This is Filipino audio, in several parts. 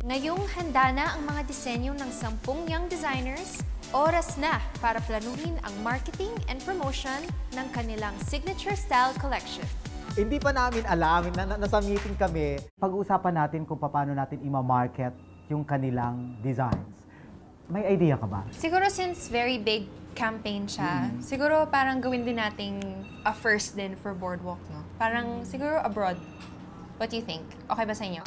Ngayong handa na ang mga disenyo ng 10 young designers, oras na para planuhin ang marketing and promotion ng kanilang signature style collection. Hindi pa namin alam, nasa meeting kami, pag-uusapan natin kung paano natin ima-market yung kanilang designs. May idea ka ba? Siguro since very big campaign siya, siguro parang gawin din nating a first din for Boardwalk, no? Parang siguro abroad. What do you think? Okay ba sa inyo?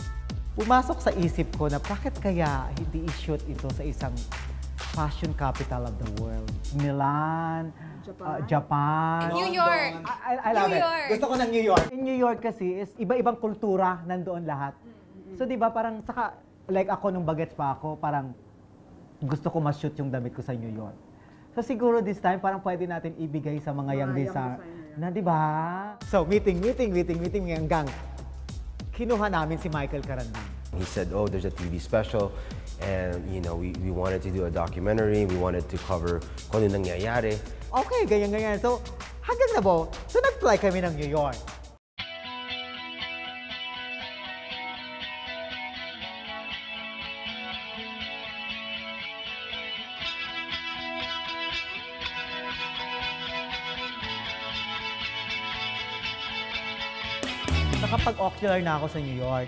Pumasok sa isip ko na bakit kaya hindi i-shoot ito sa isang fashion capital of the world? Milan, Japan. New York! I love New it. York. Gusto ko ng New York. In New York kasi is iba-ibang kultura nandoon lahat. So di ba parang saka like ako nung bagets pa ako, parang gusto ko ma-shoot yung damit ko sa New York. So siguro this time parang pwede natin ibigay sa mga young designer na di ba? So meeting hanggang kinuha namin si Michael Carandang. He said, oh, there's a TV special, and you know, we wanted to do a documentary, we wanted to cover kung ano nangyayari. Okay, ganyan. So, hanggang na po, so nag-fly kami ng New York. Nakapag-ocular na ako sa New York.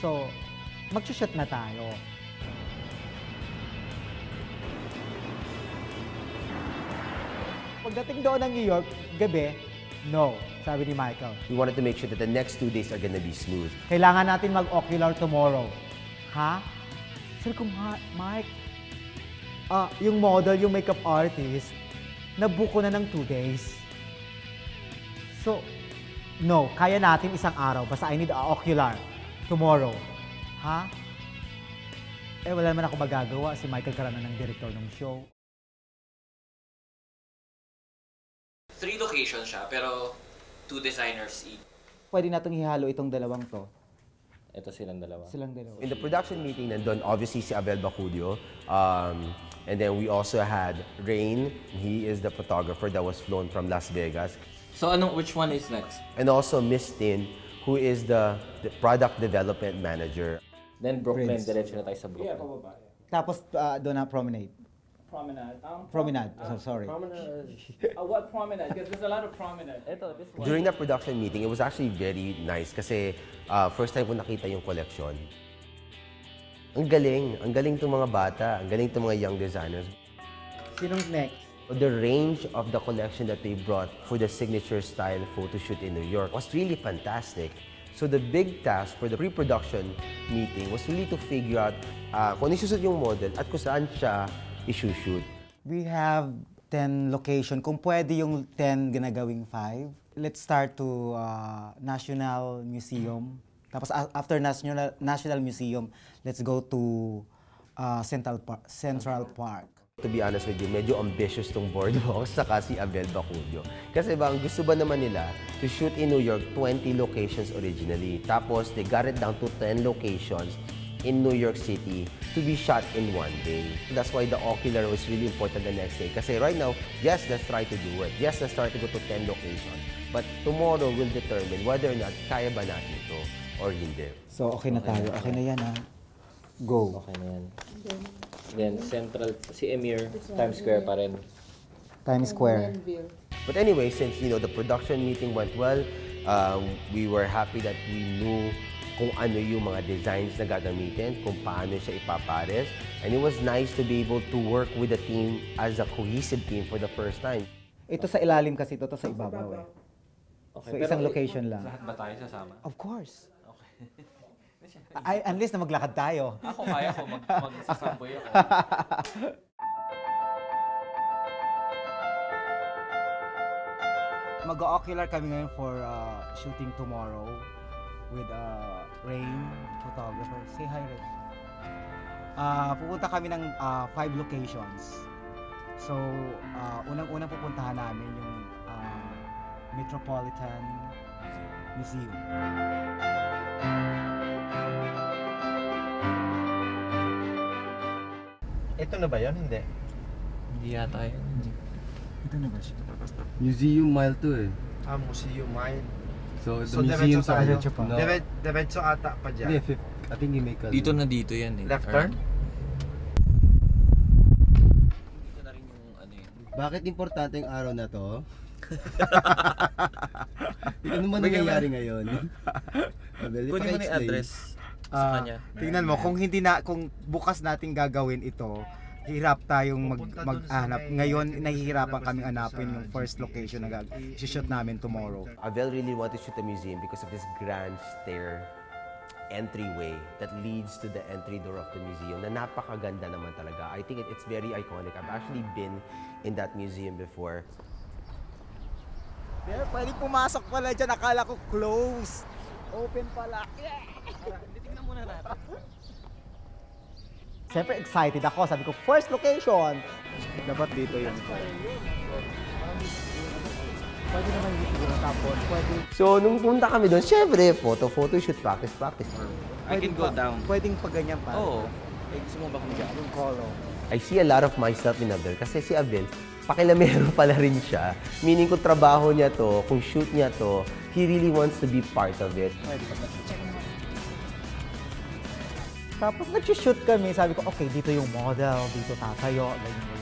So, mag-shoot na tayo. Pagdating doon ng New York, gabi, no, sabi ni Michael. We wanted to make sure that the next 2 days are gonna be smooth. Kailangan natin mag-ocular tomorrow. Ha? Sabi ko, Mike, yung model, yung makeup artist, nabuko na ng 2 days. So, no, kaya natin isang araw. Basta I need ocular tomorrow. Ha? Eh, wala naman ako magagawa. Si Michael Carandang ng director ng show. 3 locations siya, pero 2 designers each. Pwede natong ihalo itong dalawang to. Ito silang dalawa. In the production meeting, nandun obviously si Abel Bacudio, and then we also had Rain. He is the photographer that was flown from Las Vegas. So which one is next? And also Miss Tin, who is the product development manager. Then Brooklyn, Prince. diretso na tayo sa Brooklyn. Yeah, pababa. Tapos doon na promenade. Promenade. Promenade. Sorry. What promenade? Because there's a lot of promenade. Ito, this one. During the production meeting, it was actually very nice kasi first time ko nakita yung collection. Ang galing itong mga bata, ang galing itong mga young designers. Sinong next? The range of the collection that they brought for the signature style photo shoot in New York was really fantastic. So the big task for the pre-production meeting was really to figure out kung isusot yung model at kung saan siya isushoot. We have 10 location. Kung pwede yung 10 ginagawing 5. Let's start to National Museum. Tapos after National Museum, let's go to Central Park. To be honest with you, medyo ambitious tong Boardwalk saka si Abel Bacudio. Kasi ang gusto ba naman nila to shoot in New York 20 locations originally. Tapos they got it down to 10 locations in New York City to be shot in 1 day. That's why the ocular was really important the next day. Kasi right now, yes, let's try to do it. Yes, let's try to go to 10 locations. But tomorrow will determine whether or not kaya ba natin ito or hindi. So okay na tayo. Okay na yan ha. Go. Okay na yan. Then Central, si Emir, Times Square pa rin. Times Square. But anyway, since the production meeting went well, we were happy that we knew kung ano yung mga designs na gagamitin, kung paano siya ipapares. And it was nice to be able to work with the team as a cohesive team for the first time. Ito sa ilalim kasi, ito sa ibabaw eh. Okay, So isang location lang. Lahat ba tayo sasama? Of course. Okay. Unless na maglakad tayo. Ako kaya ko, magsasamboy ako. Mag-ocular kami ngayon for shooting tomorrow with Rain, photographer. Say hi, Rain. Pupunta kami ng 5 locations. So, unang-unang pupuntahan namin yung Metropolitan Museum. Ito na ba yun? Hindi. Hindi yata yun. Ito na ba siya? Museum Mile to eh. Museum Mile. So the museum sa tayo. Diretso pa. Diretso ata pa dyan. Hindi, I think you make a Dito na dito yan eh. Left turn? Dito na rin yung ano yun. Bakit importante yung araw na to? Ano man nangyayari ngayon? Kunin mo na yung address sa kanya. Tingnan mo, kung bukas natin gagawin ito, hirap tayong maghanap. Ngayon, nahihirapan kaming hanapin yung first location na shoot namin tomorrow. Abel really wanted to shoot the museum because of this grand stair entryway that leads to the entry door of the museum na napakaganda naman talaga. I think it's very iconic. I've actually been in that museum before. Pero pwede pumasok pala dyan. Akala ko close. Open pala. Titignan muna natin. Siyempre excited ako. Sabi ko, first location. Dapat dito yun. Pwede naman dito yung tapon. Pwede. So, nung punta kami doon, syempre, photo shoot, practice. I can go down. Pwedeng pa ganyan pa. Oo. Eh, gusto mo ba kung dyan? Yung color. I see a lot of myself in Abel kasi si Abel, pakilamero pala rin siya. Meaning kung trabaho niya to, kung shoot niya to, he really wants to be part of it. Tapos nag-shoot kami, sabi ko, okay, dito yung model, dito tatayo, ganyan.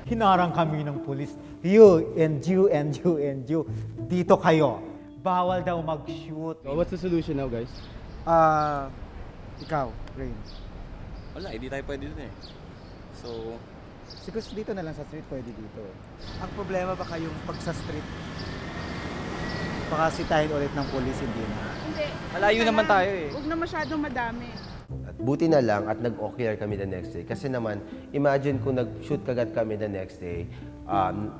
Hinarang kami ng pulis, you, dito kayo. Bawal daw mag-shoot. So what's the solution now, guys? Ikaw, Rain. Wala, hindi tayo pwede dun eh. So, Siguro dito na lang sa street, pwede dito. Ang problema baka yung pag sa street, baka sitahin ulit ng pulis, hindi na. Hindi. malayo naman tayo eh. Huwag na masyadong madami. At buti na lang at nag-ocular kami the next day. Kasi naman, imagine kung nag-shoot kagad kami the next day,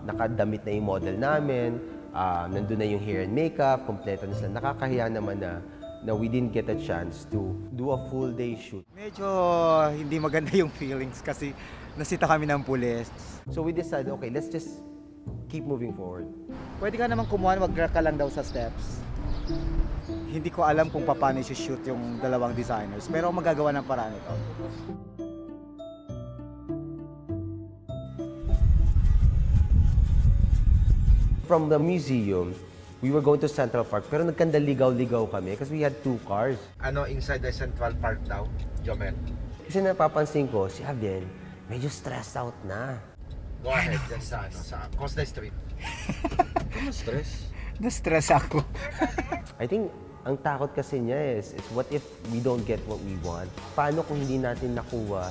nakadamit na yung model namin, nandun na yung hair and makeup, kompleto na sila. Nakakahiya naman na we didn't get a chance to do a full day shoot. Medyo hindi maganda yung feelings kasi nasita kami ng pulis. So we decided, okay, let's just keep moving forward. Pwede ka naman kumuha, mag-grab ka lang daw sa steps. Hindi ko alam kung paano i-shoot yung dalawang designers, pero magagawa ng paraan ito. From the museum, we were going to Central Park, pero nagkandaligaw-ligaw kami kasi we had 2 cars. Ano inside the Central Park daw, Jomel? Kasi napapansin ko, si Abel, medyo stressed out na. Go ahead, dyan sa Costa Street. Ano stress? Na-stress ako. I think, ang takot kasi niya is what if we don't get what we want? Paano kung hindi natin nakuha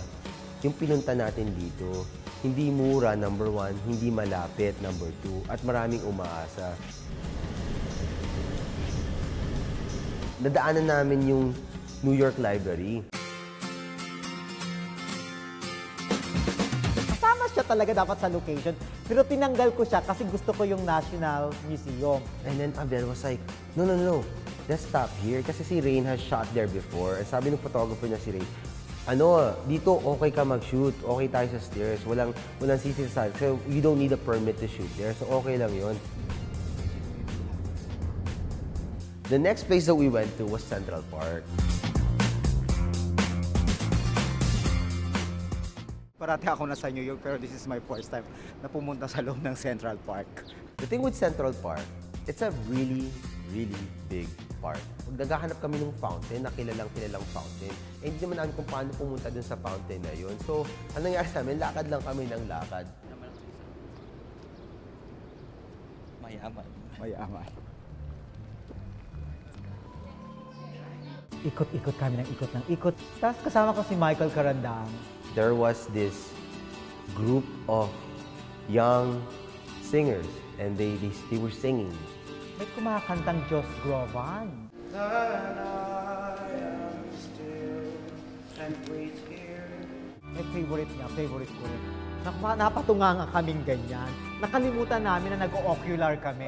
yung pinunta natin dito? Hindi mura, number 1, hindi malapit, number 2, at maraming umaasa. Nadaanan namin yung New York Library. Kasama siya talaga dapat sa location, pero tinanggal ko siya kasi gusto ko yung National Museum. And then Abel was like, no, let's stop here. Kasi si Rain has shot there before. And sabi ng photographer niya si Rain, dito okay ka mag-shoot, okay tayo sa stairs, walang sisisabi. So you don't need a permit to shoot there, so okay lang yun. The next place that we went to was Central Park. Parati ako na sa New York, pero this is my first time na pumunta sa loob ng Central Park. The thing with Central Park, it's a really, really big park. Naghahanap kami ng fountain, kilalang fountain. Eh, hindi naman namin kung paano pumunta dun sa fountain na yun. So, ano nangyari sa amin, lakad lang kami ng lakad. Mayaman. Ikot-ikot kami ng ikot. Tapos kasama ko si Michael Carandang. There was this group of young singers and they were singing. May kumakantang Diyos Grovan. May favorite ko rin. Napatunga nga kaming ganyan. Nakalimutan namin na nag-ocular kami.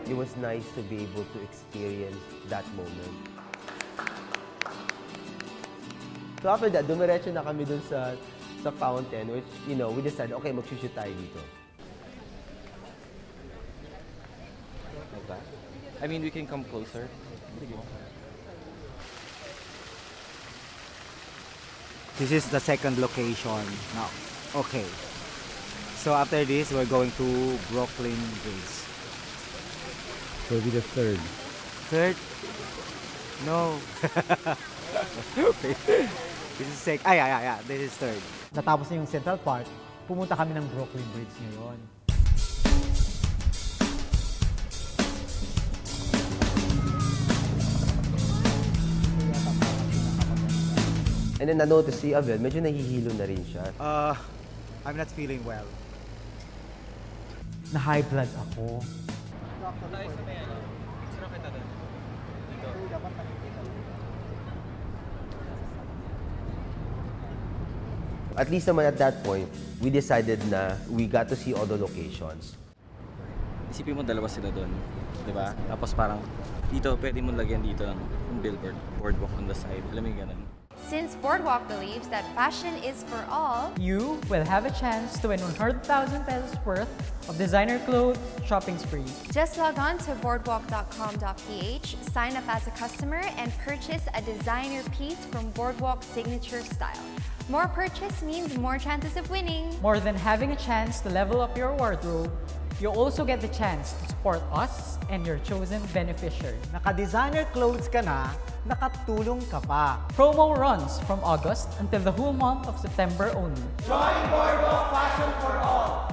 It was nice to be able to experience that moment. So after that, dumiretso na kami dun sa fountain, which, we decided, okay, mag-shoot tayo dito. Like that? I mean, we can come closer. This is the second location now. Okay. So after this, we're going to Brooklyn Bridge. So will be the third. Third? No. This is second. Yeah. This is third. Natapos na yung Central Park, pumunta kami ng Brooklyn Bridge ngayon. And then na-notice si Abel, medyo nahihilo na rin siya. I'm not feeling well. Na high blood ako. At least naman at that point, we decided na we got to see all the locations. Isipin mo dalawa sila doon, di ba? Tapos parang dito, pwede mo lagyan dito ng billboard, boardwalk on the side. Alam mo yung ganun. Since Boardwalk believes that fashion is for all, you will have a chance to win 100,000 pesos worth of designer clothes shopping spree. Just log on to boardwalk.com.ph, sign up as a customer, and purchase a designer piece from Boardwalk Signature Style. More purchase means more chances of winning. More than having a chance to level up your wardrobe, you also get the chance to support us and your chosen beneficiary. Naka-designer clothes ka na, nakatulong ka pa. Promo runs from August until the whole month of September only. Join Boardwalk Fashion for All!